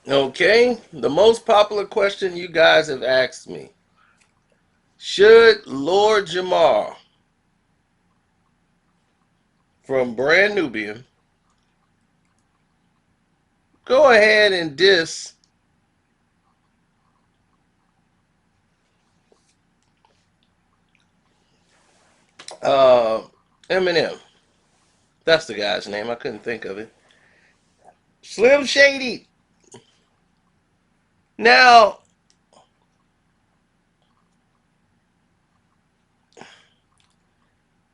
Okay, the most popular question you guys have asked me. Should Lord Jamar from Brand Nubian go ahead and diss uh, Eminem? That's the guy's name. I couldn't think of it. Slim Shady. Now,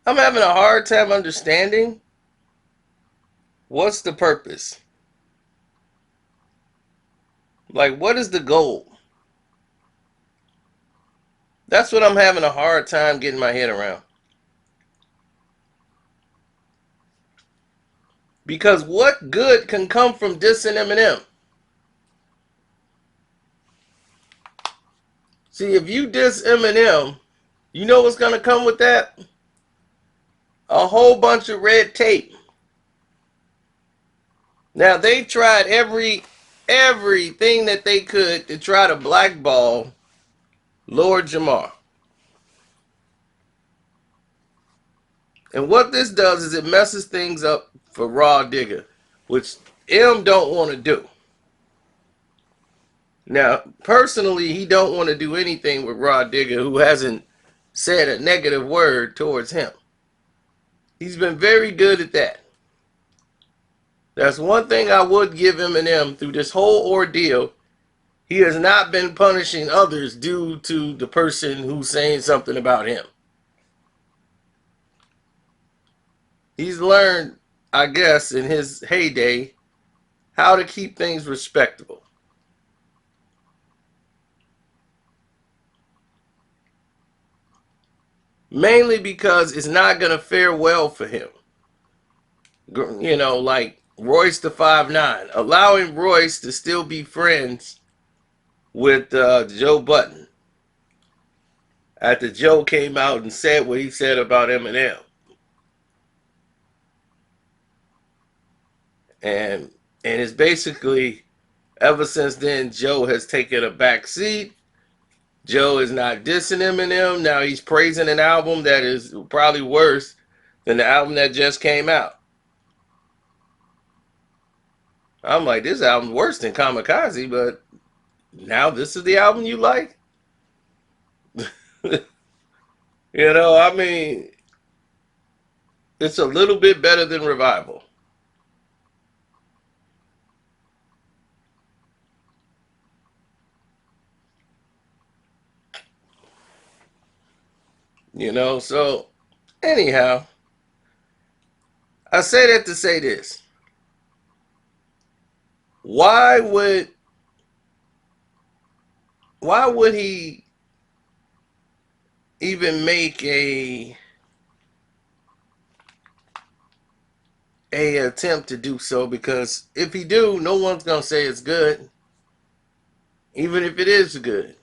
I'm having a hard time understanding what's the purpose. Like, what is the goal? That's what I'm having a hard time getting my head around. Because what good can come from dissing Eminem? See, if you diss Eminem, you know what's going to come with that? A whole bunch of red tape. Now, they've tried everything that they could to try to blackball Lord Jamar. And what this does is it messes things up for Raw Digger, which M don't want to do. Now, personally, he don't want to do anything with Raw Digger, who hasn't said a negative word towards him. He's been very good at that. That's one thing I would give Eminem through this whole ordeal. He has not been punishing others due to the person who's saying something about him. He's learned, I guess, in his heyday, how to keep things respectable. Mainly because it's not going to fare well for him. You know, like Royce the 5'9", allowing Royce to still be friends with Joe Budden after Joe came out and said what he said about Eminem. And it's basically ever since then Joe has taken a back seat. Joe is not dissing Eminem. Now he's praising an album that is probably worse than the album that just came out. I'm like, this album's worse than Kamikaze, but now this is the album you like? You know, I mean, it's a little bit better than Revival. You know, so anyhow, I say that to say this. Why would why would he even make a attempt to do so? Because if he do, no one's gonna say it's good, even if it is good.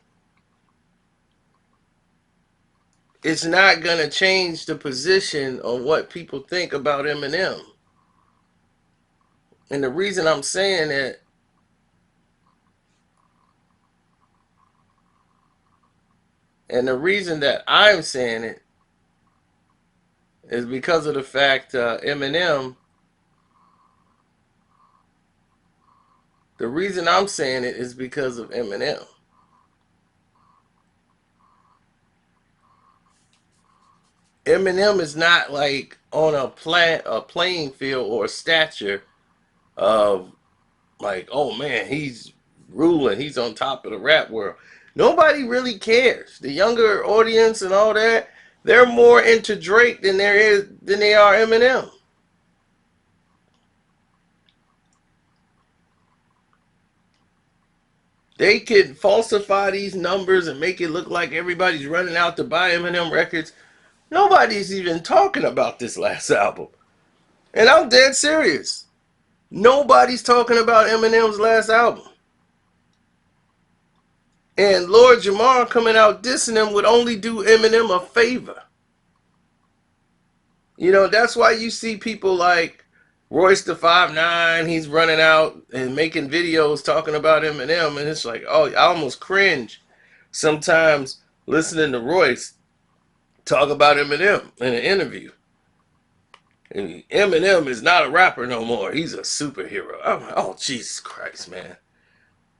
It's not gonna change the position on what people think about Eminem. And the reason I'm saying that and the reason that I'm saying it is because of the fact Eminem. The reason I'm saying it is because of Eminem. Eminem is not like on a playing field or a stature of like, oh man, he's ruling, he's on top of the rap world. Nobody really cares. The younger audience and all that, they're more into Drake than they are Eminem. They can falsify these numbers and make it look like everybody's running out to buy Eminem records. Nobody's even talking about this last album. And I'm dead serious. Nobody's talking about Eminem's last album. And Lord Jamar coming out dissing him would only do Eminem a favor. You know, that's why you see people like Royce the 5'9", he's running out and making videos talking about Eminem, and it's like, oh, I almost cringe sometimes listening to Royce talk about Eminem in an interview. And Eminem is not a rapper no more. He's a superhero. I'm like, oh, Jesus Christ, man.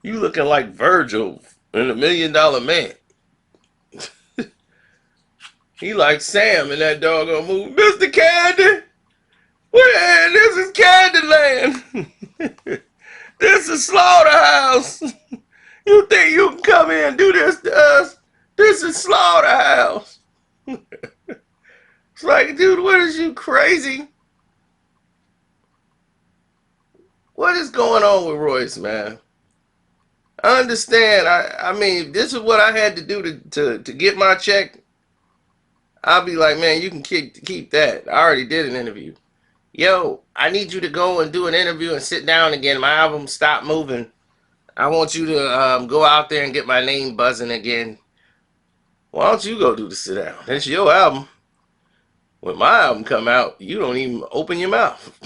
You looking like Virgil in $1 Million Man. He like Sam in that doggone movie. Mr. Candy! Well, this is Candyland. This is Slaughterhouse. You think you can come in and do this to us? This is Slaughterhouse. It's like, dude, what is you crazy? What is going on with Royce, man? I understand. I mean, this is what I had to do to get my check. I'll be like, man, you can keep that. I already did an interview. Yo, I need you to go and do an interview and sit down again. My album stopped moving. I want you to go out there and get my name buzzing again. Why don't you go do the sit down? It's your album. When my album come out, you don't even open your mouth.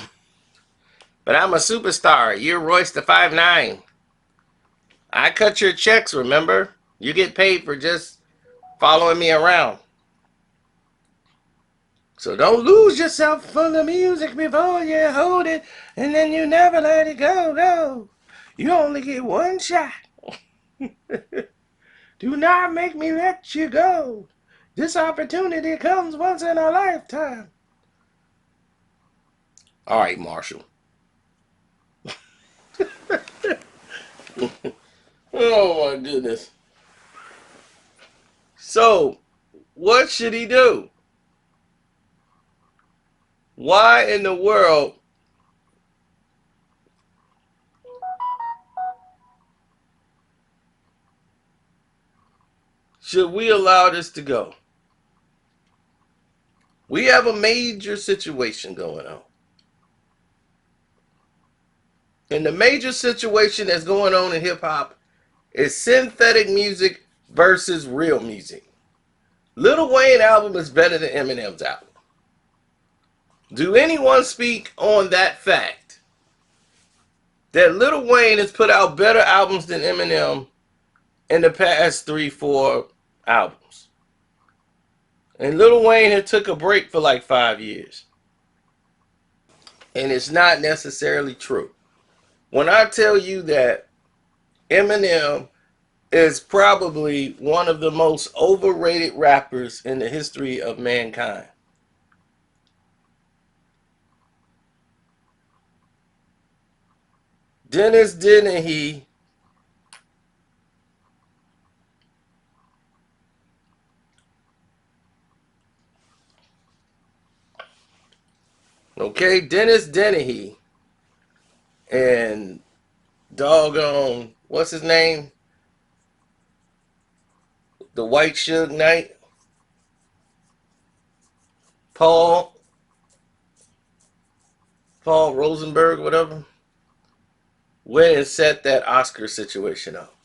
But I'm a superstar. You're Royce the 5'9". I cut your checks, remember? You get paid for just following me around. So don't lose yourself for the music before you hold it, and then you never let it go. You only get one shot. Do not make me let you go. This opportunity comes once in a lifetime. All right, Marshall. Oh my goodness. So, what should he do? Why in the world should we allow this to go? We have a major situation going on. And the major situation that's going on in hip-hop is synthetic music versus real music. Lil Wayne album is better than Eminem's album. Do anyone speak on that fact? That Lil Wayne has put out better albums than Eminem in the past 3-4 albums. And Lil Wayne had took a break for like 5 years. And it's not necessarily true. When I tell you that Eminem is probably one of the most overrated rappers in the history of mankind. Dennis Dennehy Dennis Dennehy and doggone, what's his name? The White Suge Knight? Paul Rosenberg, whatever, went and set that Oscar situation up.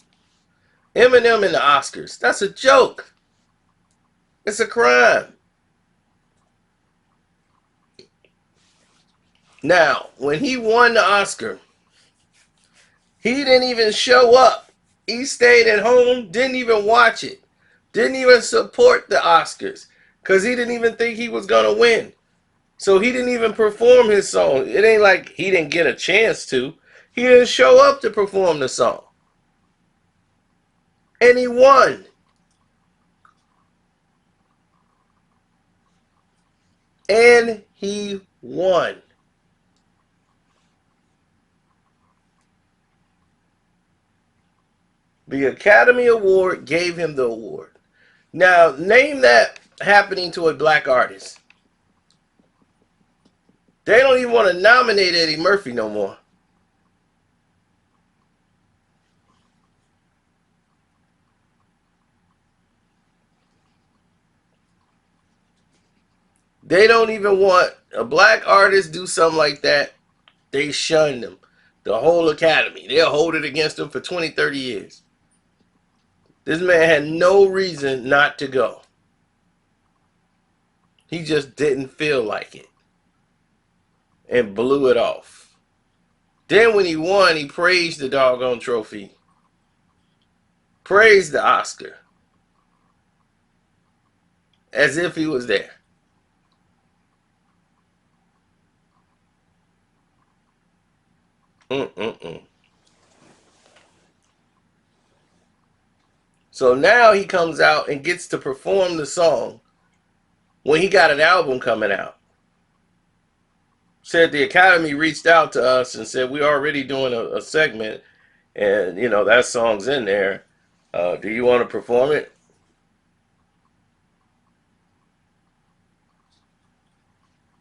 Eminem in the Oscars, that's a joke. It's a crime. Now, when he won the Oscar, he didn't even show up. He stayed at home, didn't even watch it, didn't even support the Oscars, because he didn't even think he was going to win. So he didn't even perform his song. It ain't like he didn't get a chance to. He didn't show up to perform the song. And he won. And he won. The Academy Award gave him the award. Now, name that happening to a black artist. They don't even want to nominate Eddie Murphy no more. They don't even want a black artist do something like that. They shun them. The whole academy. They'll hold it against them for 20, 30 years. This man had no reason not to go. He just didn't feel like it. and blew it off. Then when he won, he praised the doggone trophy, praised the Oscar, as if he was there. Mm-mm-mm. So now he comes out and gets to perform the song when he got an album coming out. Said the Academy reached out to us and said, we're already doing a segment, and that song's in there. Do you want to perform it?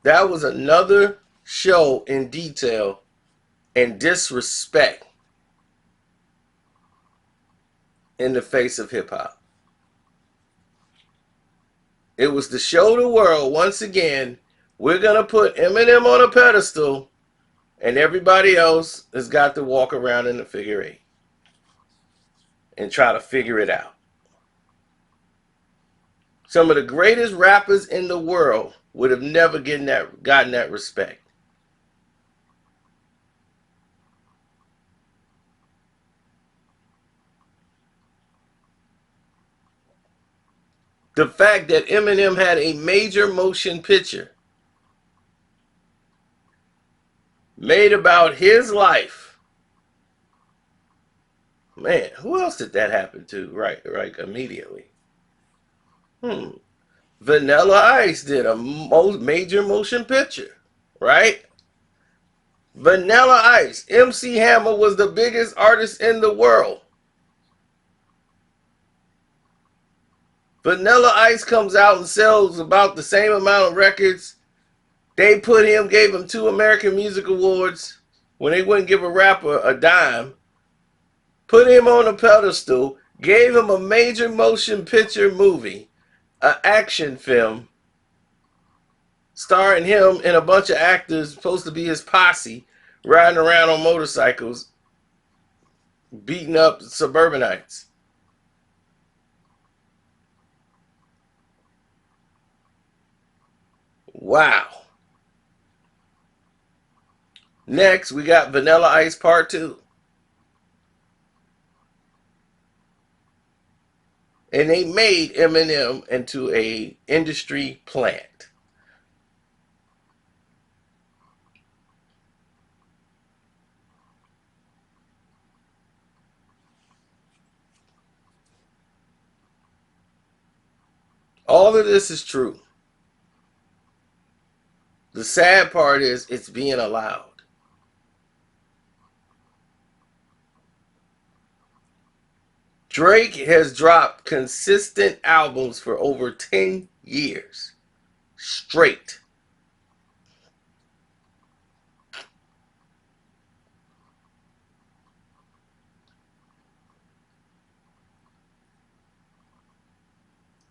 That was another show in detail and disrespect in the face of hip hop. It was to show the world once again, we're going to put Eminem on a pedestal and everybody else has got to walk around in the figure eight and try to figure it out. Some of the greatest rappers in the world would have never gotten that respect. The fact that Eminem had a major motion picture made about his life. Man, who else did that happen to? Right, immediately. Vanilla Ice did a major motion picture, right? Vanilla Ice. MC Hammer was the biggest artist in the world. Vanilla Ice comes out and sells about the same amount of records. They gave him 2 American Music Awards when they wouldn't give a rapper a dime. Put him on a pedestal, gave him a major motion picture movie, an action film, starring him and a bunch of actors supposed to be his posse, riding around on motorcycles, beating up suburbanites. Wow. Next, we got Vanilla Ice Part 2. And they made Eminem into a industry plant. All of this is true. The sad part is it's being allowed. Drake has dropped consistent albums for over 10 years straight.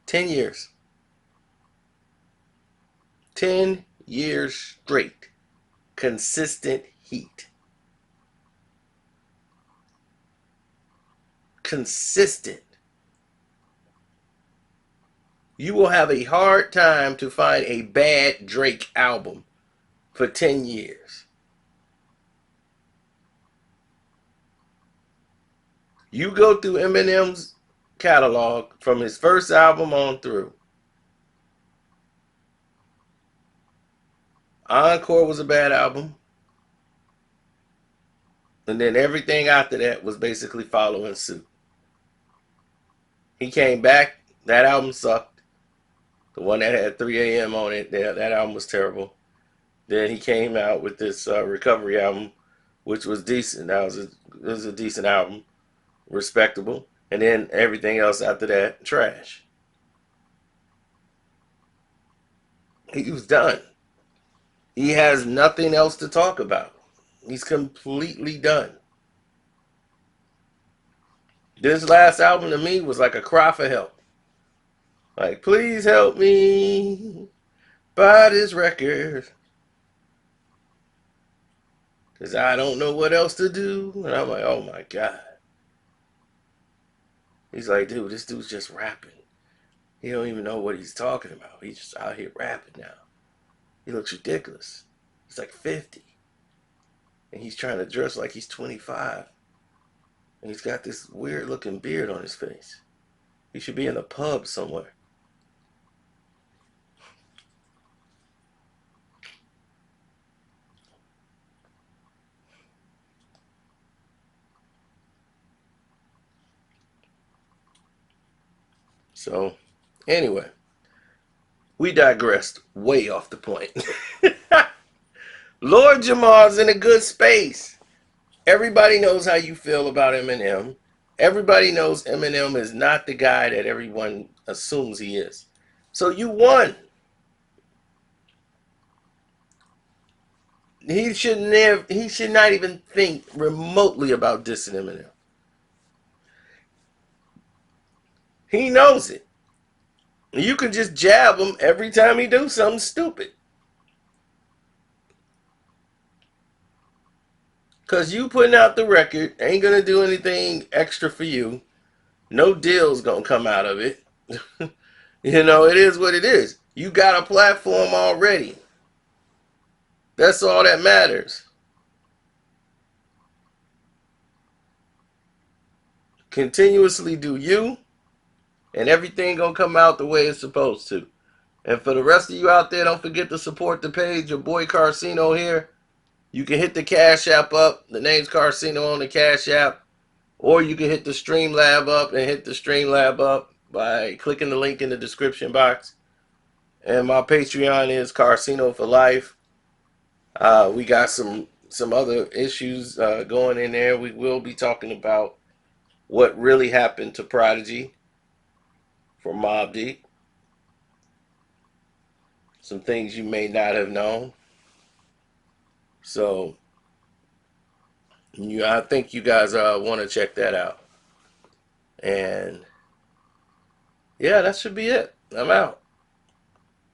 Ten years. 10 years straight. Consistent heat. Consistent. You will have a hard time to find a bad Drake album for 10 years. You go through Eminem's catalog from his first album on through. Encore was a bad album. And then everything after that was basically following suit. He came back. That album sucked. The one that had 3 a.m. on it, that album was terrible. Then he came out with this recovery album, which was decent. It was a decent album. Respectable. And then everything else after that, trash. He was done. He has nothing else to talk about. He's completely done. This last album to me was like a cry for help. Like, please help me buy this record. Because I don't know what else to do. And I'm like, oh my God. He's like, dude, this dude's just rapping. He don't even know what he's talking about. He's just out here rapping now. He looks ridiculous. He's like 50. And he's trying to dress like he's 25. And he's got this weird looking beard on his face. He should be in a pub somewhere. So, anyway, we digressed way off the point. Lord Jamar's in a good space. Everybody knows how you feel about Eminem. Everybody knows Eminem is not the guy that everyone assumes he is. So you won. He should not even think remotely about dissing Eminem. He knows it. You can just jab him every time he do something stupid. Because you putting out the record ain't going to do anything extra for you. No deal's going to come out of it. You know, it is what it is. You got a platform already. That's all that matters. Continuously do you, and everything going to come out the way it's supposed to. And for the rest of you out there, don't forget to support the page. Your boy Carcino here. You can hit the Cash App up. The name's Carcino on the Cash App. Or you can hit the Streamlab up and hit the Streamlab up by clicking the link in the description box. And my Patreon is Carcino for Life. We got some other issues going in there. We will be talking about what really happened to Prodigy for Mobb Deep. Some things you may not have known. So, I think you guys want to check that out. And yeah, that should be it. I'm out.